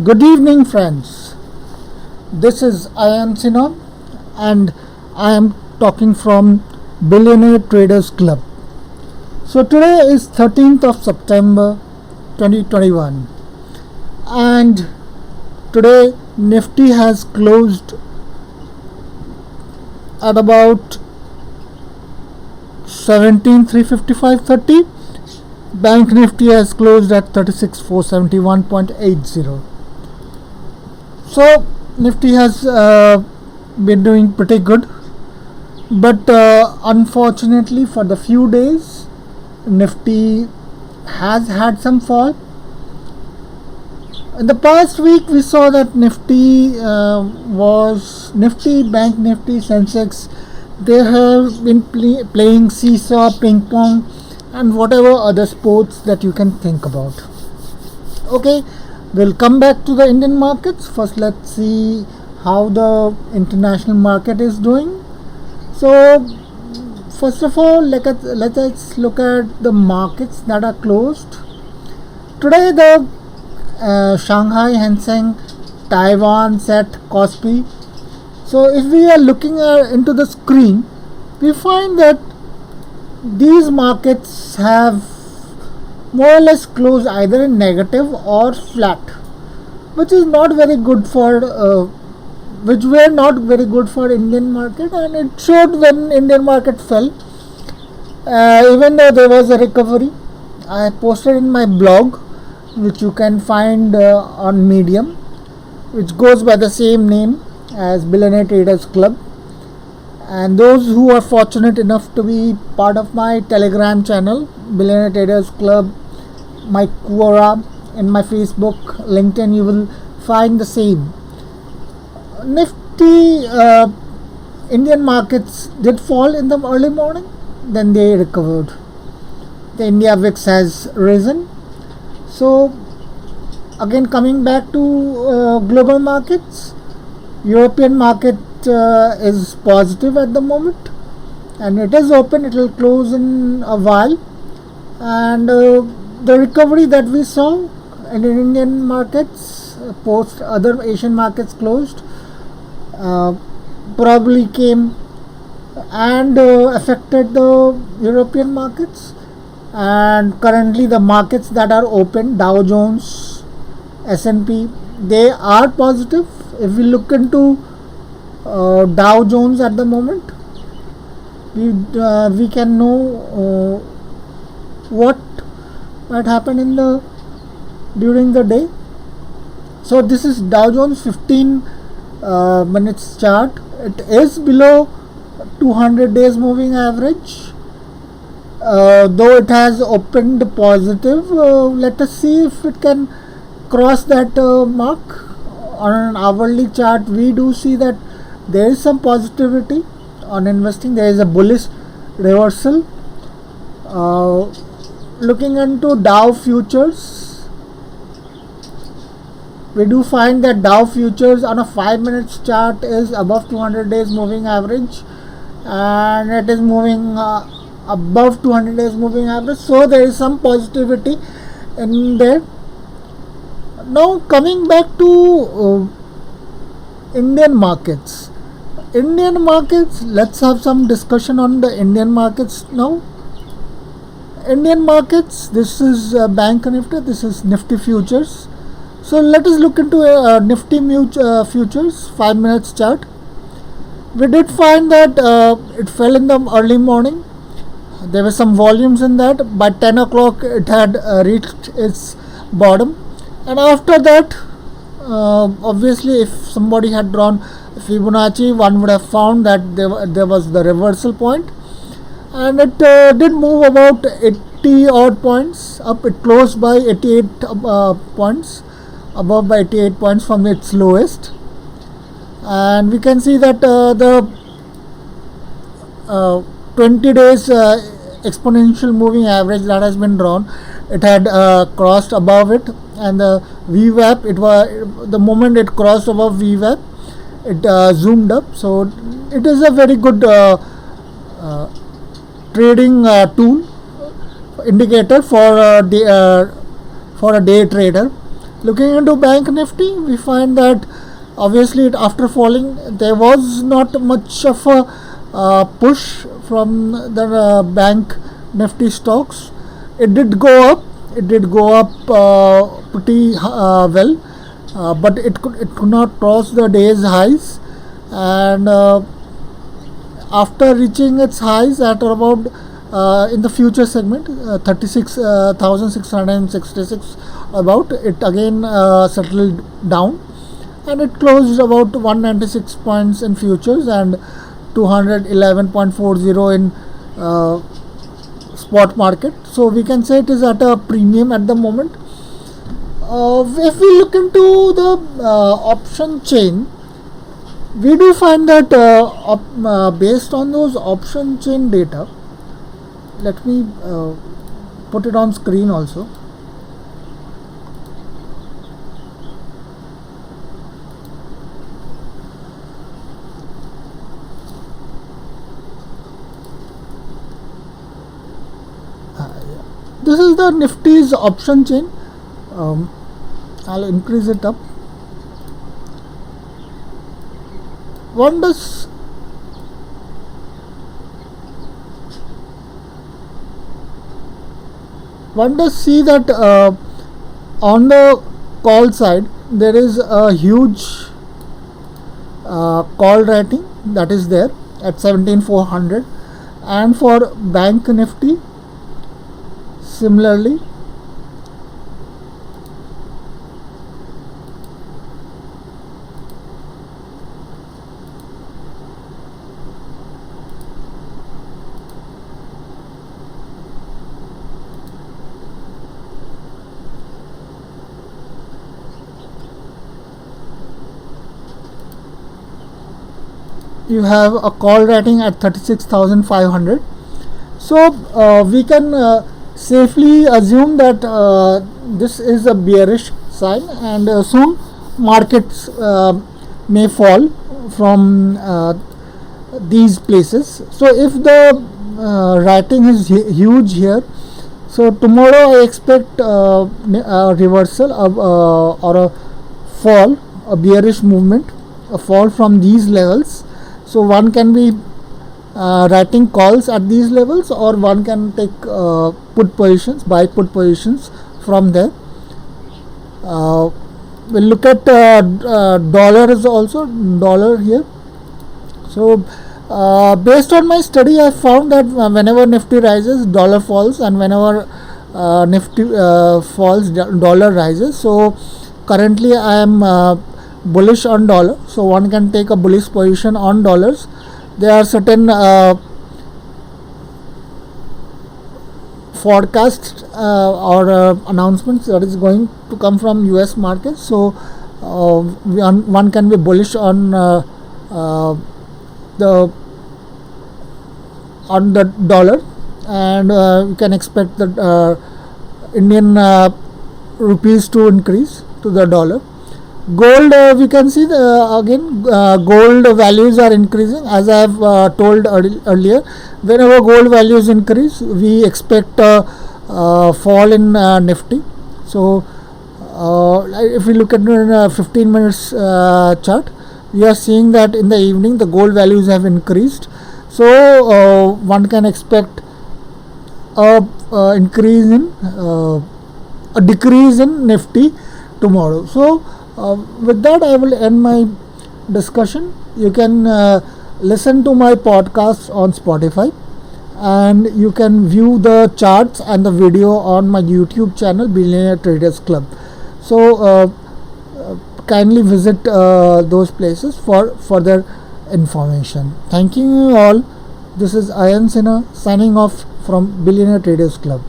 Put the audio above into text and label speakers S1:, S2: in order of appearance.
S1: Good evening, friends. This is I am Sinon, and I am talking from Billionaire Traders Club. So today is 13th of September 2021, and today Nifty has closed at about 17,355.30. Bank Nifty has closed at 36,471.80. So Nifty has been doing pretty good, but unfortunately for the few days, Nifty has had some fall. In the past week, we saw that Nifty Bank Nifty, Sensex, they have been playing seesaw, ping pong, and whatever other sports that you can think about. Okay, we'll come back to the Indian markets. First, let's see how the international market is doing. So, first of all, let us look at the markets that are closed. Today, the Shanghai, Hang Seng, Taiwan, SET, Kospi. So, if we are looking into the screen, we find that these markets have more or less closed either in negative or flat, which is not very good for which were not very good for Indian market, and it showed when Indian market fell. Even though there was a recovery, I posted in my blog, which you can find on Medium, which goes by the same name as Billionaire Traders Club. And those who are fortunate enough to be part of my Telegram channel, Billionaire Traders Club, my Quora, in my Facebook, LinkedIn, you will find the same. Nifty Indian markets did fall in the early morning, then they recovered. The India VIX has risen. So again, coming back to global markets, European market is positive at the moment, and it is open. It will close in a while, and the recovery that we saw in Indian markets post other Asian markets closed probably came and affected the European markets. And currently the markets that are open, Dow Jones, S&P, they are positive. If we look into Dow Jones at the moment, we can know what might happen during the day. So this is Dow Jones 15 minutes chart. It is below 200 days moving average, though it has opened positive. Let us see if it can cross that mark. On an hourly chart, we do see that there is some positivity on investing. There is a bullish reversal. Looking into Dow futures, we do find that Dow futures on a 5 minutes chart is above 200 days moving average, and it is moving above 200 days moving average. So there is some positivity in there. Now coming back to Indian markets. Let's have some discussion on the Indian markets now. Indian markets, this is Bank Nifty, this is Nifty futures. So let us look into Nifty futures 5 minutes chart. We did find that it fell in the early morning. There were some volumes in that. By 10 o'clock it had reached its bottom, and after that, obviously if somebody had drawn Fibonacci, one would have found that there was the reversal point, and it did move about 80 odd points up. It closed by 88 points, above by 88 points from its lowest, and we can see that the 20 days exponential moving average that has been drawn, it had crossed above it, and the VWAP, it was the moment it crossed above VWAP, it zoomed up. So it is a very good trading tool indicator for a day trader. Looking into Bank Nifty, we find that obviously after falling, there was not much of a push from the Bank Nifty stocks. It did go up. It did go up pretty well, but it could not cross the day's highs, and after reaching its highs at about in the future segment 36,666 about, it again settled down, and it closed about 196 points in futures and 211.40 in spot market. So we can say it is at a premium at the moment. If we look into the option chain, we do find that based on those option chain data, let me put it on screen also. This is the Nifty's option chain. I'll increase it up. One does see that on the call side there is a huge call rating that is there at 17,400, and for Bank Nifty similarly. You have a call rating at 36,500. So we can safely assume that this is a bearish sign, and soon markets may fall from these places. So if the rating is huge here, so tomorrow I expect a reversal of, or a fall, a bearish movement, a fall from these levels. So one can be writing calls at these levels, or one can take put positions, buy put positions from there. We'll look at dollars also, dollar here. So based on my study, I found that whenever Nifty rises, dollar falls, and whenever Nifty falls, dollar rises. So currently I am bullish on dollar, so one can take a bullish position on dollars. There are certain forecasts or announcements that is going to come from US markets, so one can be bullish on the dollar, and you can expect the Indian rupees to increase to the dollar. Gold, we can see again gold values are increasing, as I have told earlier. Whenever gold values increase, we expect a fall in Nifty. So if we look at 15 minutes chart, we are seeing that in the evening the gold values have increased. So one can expect a increase in a decrease in Nifty tomorrow. So with that, I will end my discussion. You can listen to my podcasts on Spotify, and you can view the charts and the video on my YouTube channel, Billionaire Traders Club. So kindly visit those places for further information. Thank you all. This is Ayan Sinha signing off from Billionaire Traders Club.